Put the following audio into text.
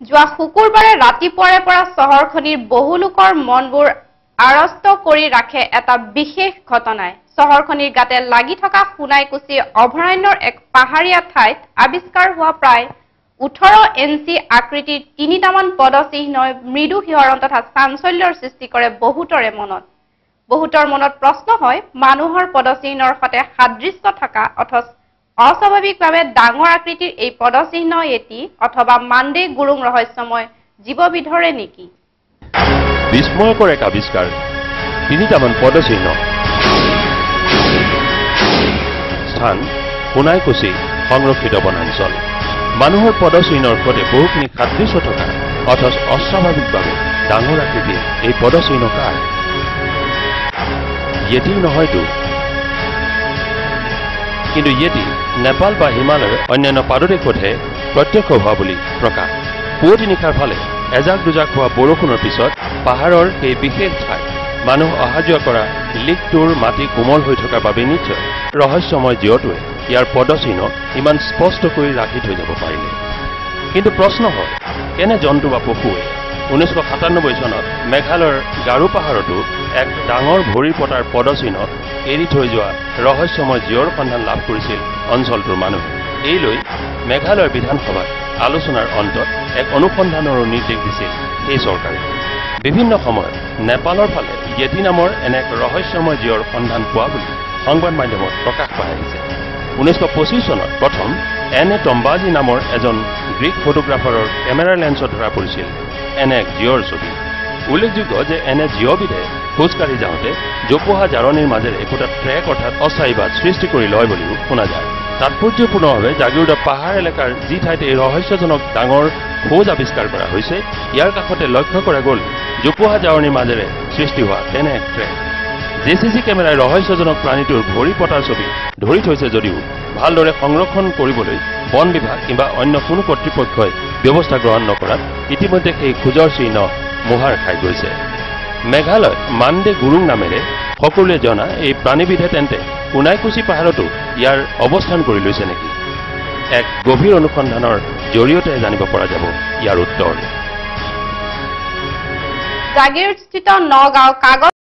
যোৱা শুকুৰবাৰে ৰাতিপুৱাৰে পৰা চহৰখনিৰ বহু লোকৰ মনবোৰ আৰস্ত কৰি ৰাখে এটা বিশেষ ঘটনাই। চহৰখনিৰ গাতে লাগি থকা সোণাইকুছি অভয়াৰণ্যৰ এক পাহাৰীয়া ঠাইত আৱিষ্কাৰ হোৱা প্ৰায় 18 ইঞ্চি আকৃতিৰ তিনিটামান পদচিহ্নই মৃদু শিহৰণ তথা চাঞ্চল্যৰ সৃষ্টি কৰে বহুতৰ মনত প্ৰশ্ন হয়, মানুহৰ পদচিহ্নৰ সৈতে সাদৃশ্য থকা অথচ অস্বাভাৱিকভাৱে ডাঙৰ আকৃতিৰ এই পদচিহ্ন এটি অথবা মাণ্ডে গুৰুং ৰহস্যময় জীৱবিধৰে নেকি? বিস্ময়কৰ এক আৱিষ্কাৰ, তিনিটামান পদচিহ্ন। স্থান সোণাইকুছি সংৰক্ষিত বনাঞ্চল। মানুহৰ পদচিহ্নৰ সৈতে বহুখিনি সাদৃশ্য থকা অথচ অস্বাভাৱিকভাৱে ডাঙৰ আকৃতিৰ এই পদচিহ্ন কাৰ? য়েটি নহয়তো। কিন্তু য়েটি নেপাল বা হিমালয়ৰ অন্যান্য পাদদেশতহে প্ৰত্যক্ষ হোৱা বুলি প্ৰকাশ। পুৱতি নিশাৰ ফালে এজাক দুজাক হোৱা বৰষুণৰ পিছত পাহাৰৰ সেই বিশেষ ঠাইত মানুহ অহা যোৱা কৰা লিকটোৰ মাটি কোমল হৈ থকাৰ বাবে নিশ্চয় ৰহস্যময় জীৱটোৱে ইয়াৰ পদচিহ্ন ইমান স্পষ্ট কৰি ৰাখি থৈ যাব পাৰিলে। কিন্তু প্ৰশ্ন হয়, কেনে জন্তু বা পশুৱে 1997 চনত মেঘালয়ৰ গাৰো পাহাৰতো এক ডাঙৰ ভৰি পতাৰ পদচিহ্নত এৰি থৈ যোৱা ৰহস্যময় জীৱৰ সন্ধান লাভ কৰিছিল অঞ্চলটোৰ মানুহে। এই লৈ মেঘালয় বিধানসভাত আলোচনাৰ অন্তত এক অনুসন্ধানৰো নিৰ্দেশ দিছিল এই চৰকাৰে। বিভিন্ন সময়ত নেপালৰ ফালে য়েটি নামৰ এনে এক ৰহস্যময় জীৱৰ সন্ধান পোৱা বুলি সংবাদ মাধ্যমত প্ৰকাশ পাই আহিছে। 1925 চনত প্ৰথম এনে টম্বাজী নামৰ এজন গ্ৰীক ফটোগ্ৰাফাৰৰ কেমেৰা লেন্সত ধৰা পৰিছিল এনে এক জীৱৰ ছবি। উল্লেখযোগ্য যে এনে জীৱবিধে খোজকাঢ়ি যাওঁতে জোপোহা জাৰণিৰ মাজেৰে একোটা ট্ৰেক অৰ্থাৎ অস্থায়ী বাট সৃষ্টি কৰি লয় বুলিও শুনা যায়। তাৎপৰ্যপূৰ্ণভাৱে জাগিৰোডা পাহাৰ এলেকাৰ যি ঠাইত এই ৰহস্যজনক ডাঙৰ খোজ আৱিষ্কাৰ কৰা হৈছে, ইয়াৰ কাষতে লক্ষ্য কৰা গ'ল জোপোহা জাৰণিৰ মাজেৰে সৃষ্টি হোৱা তেনে এক ট্ৰেক। জেচিচি কেমেৰাই ৰহস্যজনক প্ৰাণীটোৰ ভৰি পতাৰ ছবি ধৰি থৈছে যদিও ভালদৰে সংৰক্ষণ কৰিবলৈ বন বিভাগ কিংবা অন্য কোনো কৰ্তৃপক্ষই ব্যৱস্থা গ্ৰহণ নকৰাত ইতিমধ্যে সেই খোজৰ চিহ্ন মোহাৰ খাই গৈছে। মেঘালয় মাণ্ডে গুৰুং নামেৰে সকলোৱে জনা এই প্ৰাণীবিধে তেন্তে সোণাইকুছি পাহাৰতো ইয়াৰ অৱস্থান কৰি লৈছে নেকি? এক গভীৰ অনুসন্ধানৰ জৰিয়তে জানিব পৰা যাব ইয়াৰ উত্তৰ। জাগিৰোডস্থিত নগাঁও কাগজ